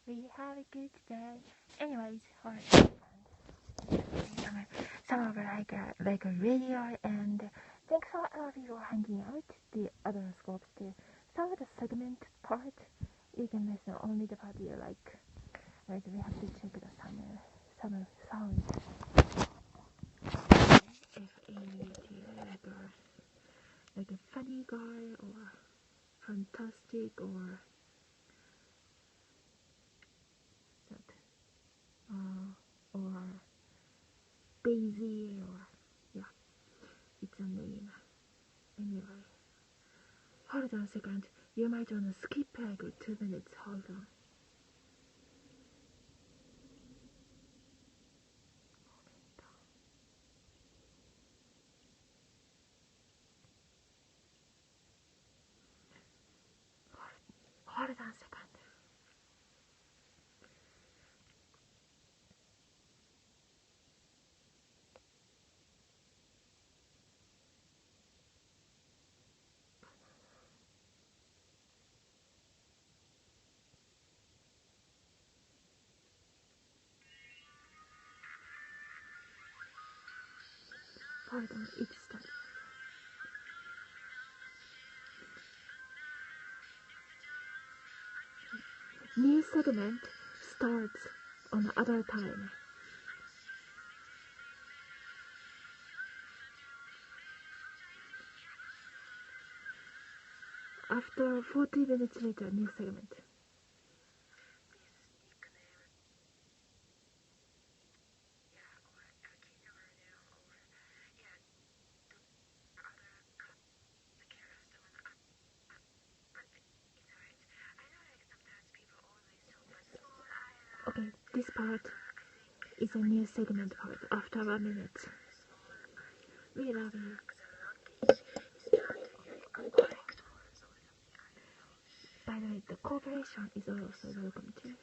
we have a good day. Anyways, some of like a radio, and thanks for all of you for hanging out. The other scopes too. Some of the segment part you can listen only the part you like. Right, we have to check the summer sound. Like a funny guy or fantastic or that or Daisy or yeah, it's a name. Anyway, hold on a second. You might want to skip like 2 minutes. Hold on. Hold on a second. Hold on, it starts. New segment starts on other time. After 40 minutes later, new segment. Okay, this part is a new segment part after 1 minute. We love you. By the way, the cooperation is also welcome too.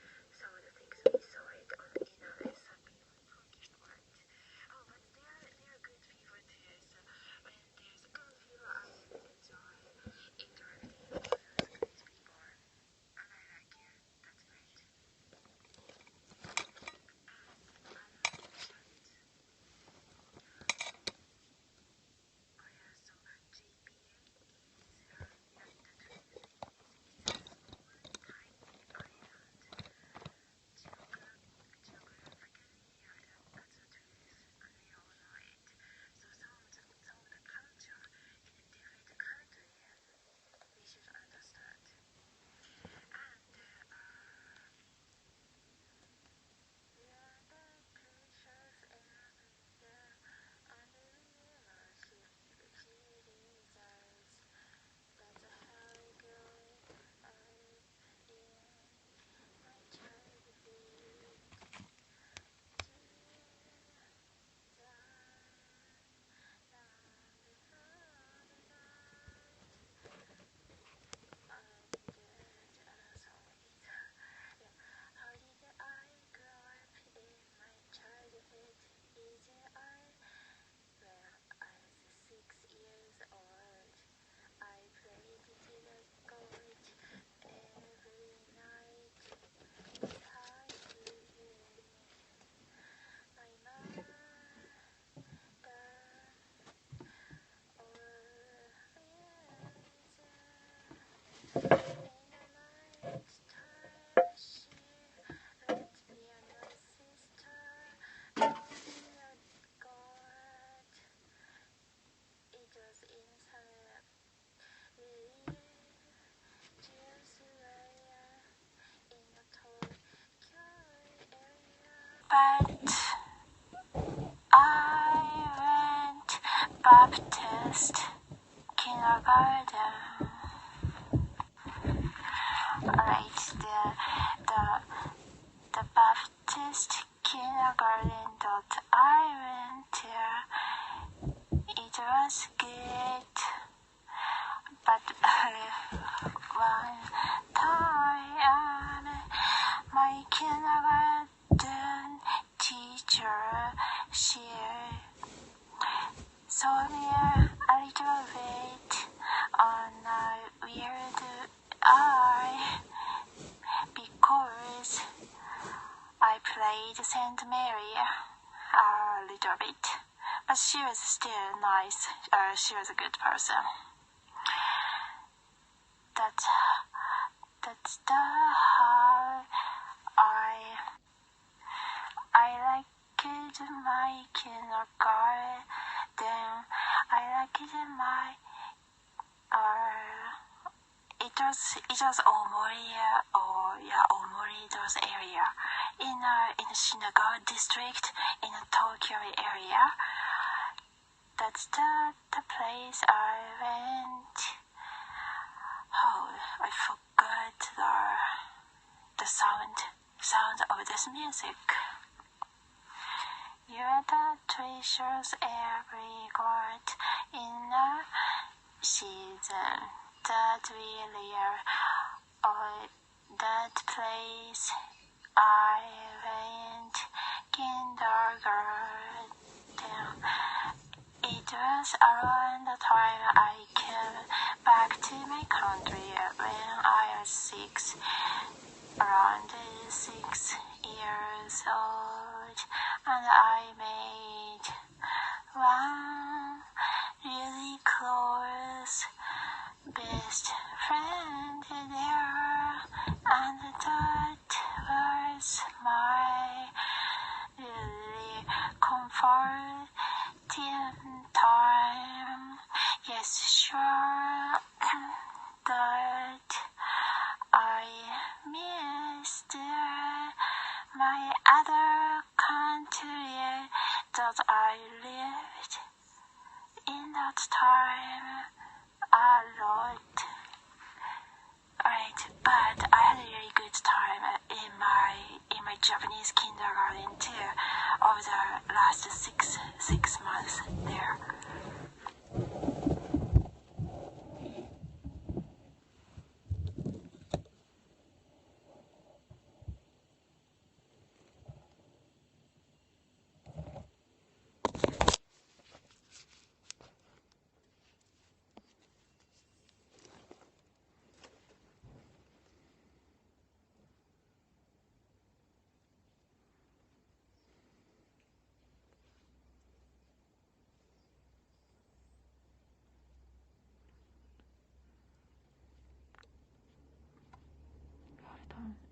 But I went Baptist kindergarten. Alright, the Baptist kindergarten that I went to, it was good. But one time, my kindergarten teacher, she saw me a little bit on a weird eye because played Saint Mary a little bit, but she was still nice. She was a good person. That's the how I liked my kindergarten. I liked my it was Omori Omori those area in the Shinagawa district in the Tokyo area. That's the place I went. Oh, I forgot the sound of this music. You're the treasures every got in a season that we live. Oh, that place I went kindergarten. It was around the time I came back to my country when I was around 6 years old, and I made one really close best friend there, and that was my really comforting time. Yes, sure that I missed my other country that I lived in that time a lot. Right, but I had a really good time in my Japanese kindergarten too over the last six months there.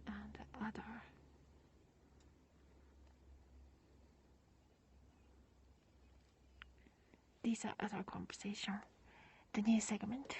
And other. These are other conversation. The new segment.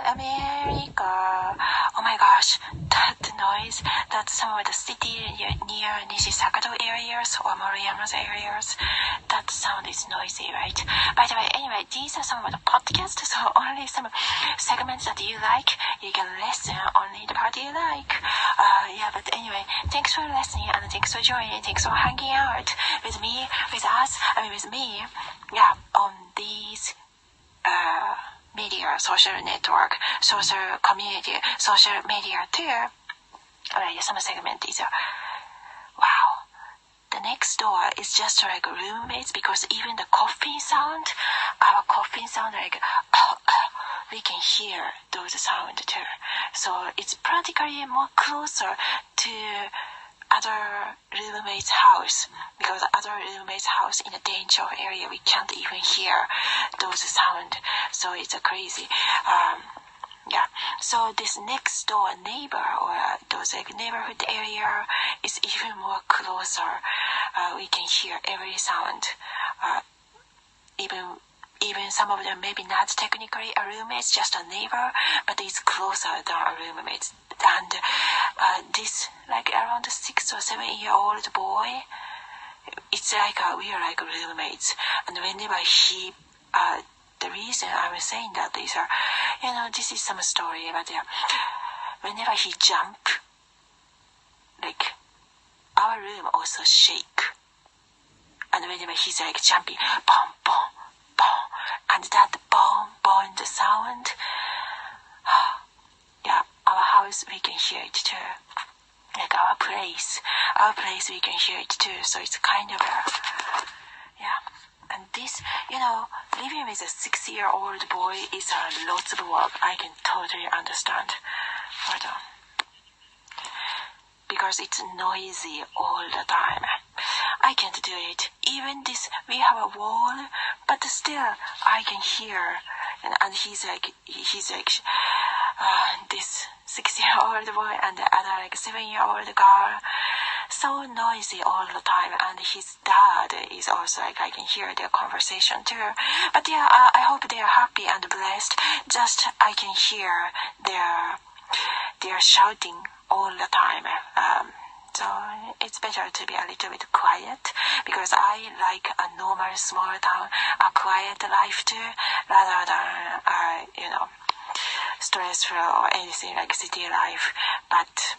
America. Oh my gosh, that noise, that's some of the city near Nishisakato areas or Moriyama's areas. That sound is noisy, right? By the way, anyway, these are some of the podcasts, so only some segments that you like. You can listen only the part you like. But anyway, thanks for listening and thanks for joining. Thanks for hanging out with me, with me. On these media, social network, social community, social media too. Alright, some segment is wow. The next door is just like roommates because even the coughing sound, our coughing sound like we can hear those sound too. So it's practically more closer to other roommates' house because other roommates' house in a danger area we can't even hear those sound. So it's a crazy. So this next door neighbor or those like neighborhood area is even more closer. We can hear every sound. Even some of them maybe not technically a roommate, just a neighbor, but it's closer than a roommate. And this like around 6 or 7 year old boy it's like we are like roommates. And whenever he, the reason I'm saying that is, this is some story, but whenever he jump, like our room also shake. And whenever he's like jumping, boom, boom, boom, and that boom, boom, the sound, yeah, our house we can hear it too. Like our place we can hear it too. So it's kind of yeah. And this, living with a 6-year-old boy is lots of work. I can totally understand. But because it's noisy all the time, I can't do it. Even this, we have a wall, but still I can hear. And he's like this 6-year-old boy and the other like 7-year-old girl, so noisy all the time. And his dad is also like, I can hear their conversation too. But yeah, I hope they are happy and blessed. Just I can hear their shouting all the time. So it's better to be a little bit quiet, because I like a normal small town, a quiet life too, rather than stressful or anything like city life. But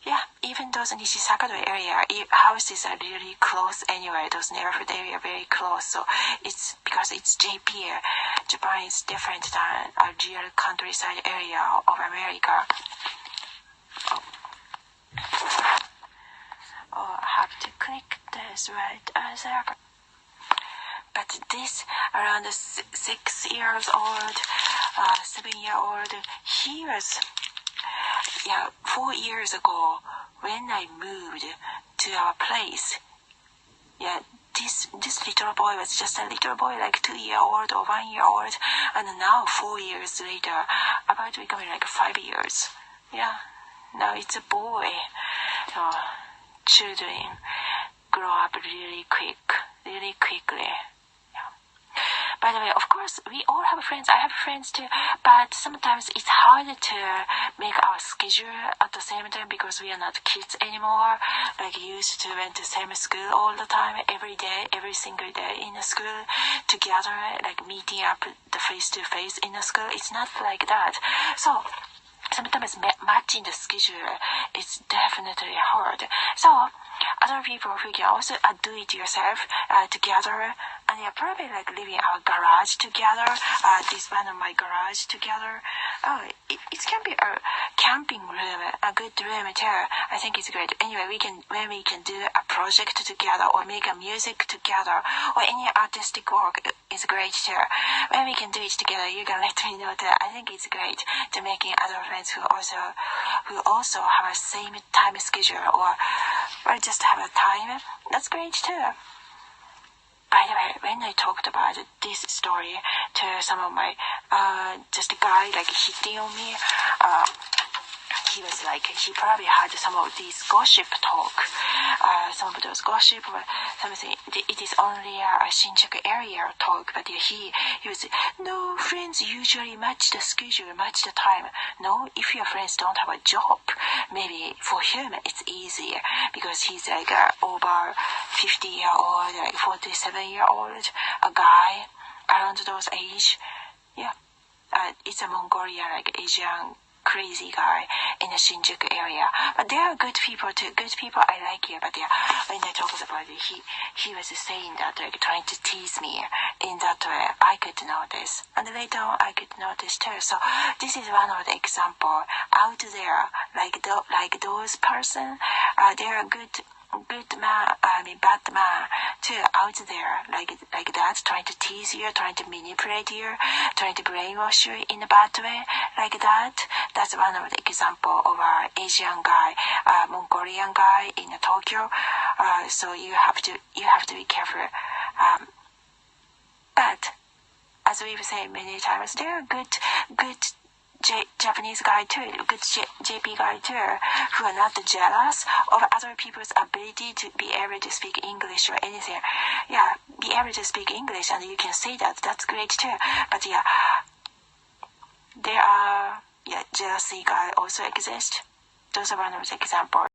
yeah, even those Nishisakado area houses are really close anyway. Those neighborhood area are very close. So it's because it's JP. Japan is different than a real countryside area of America. I have to click this right there. But this around 6 years old, 7-year-old, he was 4 years ago when I moved to our place. Yeah, this little boy was just a little boy, like 2-year-old or 1-year-old, and now 4 years later, about becoming like 5 years. Yeah, now it's a boy. So children grow up really quickly. By the way, of course, we all have friends. I have friends too, but sometimes it's hard to make our schedule at the same time because we are not kids anymore. Like used to went to same school all the time, every day, every single day in the school together, like meeting up the face-to-face in the school. It's not like that. So sometimes matching the schedule is definitely hard. So other people who can also do it yourself together, and you're probably like living our garage together, this one of my garage together. It can be a camping room, a good room too. I think it's great. Anyway, when we can do a project together or make a music together or any artistic work is great too. When we can do it together, you can let me know too. I think it's great to making other friends who also have a same time schedule or just have a time. That's great too. By the way, when I talked about this story to some of my just a guy like hitting on me, he was like, he probably had some of these gossip talk, some of those gossip or something. It is only a Shinjuku area talk, but he was, no, friends usually match the schedule, match the time. No, if your friends don't have a job, maybe for him it's easier because he's like over 50-year-old, like 47-year-old, a guy around those age. Yeah, it's a Mongolian, like Asian crazy guy in the Shinjuku area. But there are good people too. Good people I like here. But yeah, when I talked about it, he was saying that, like trying to tease me in that way. I could notice, and later on I could notice too. So this is one of the example out there. Like those person, they are good man, bad man too out there, like that, trying to tease you, trying to manipulate you, trying to brainwash you in a bad way, like that. That's one of the example of an Asian guy, Mongolian guy in Tokyo. So you have to be careful. But as we've said many times, there are good Japanese guy too, good JP guy too, who are not jealous of other people's ability to be able to speak English or anything. Yeah, be able to speak English and you can say that. That's great too. But yeah, there are jealousy guy also exist. Those are one of the examples.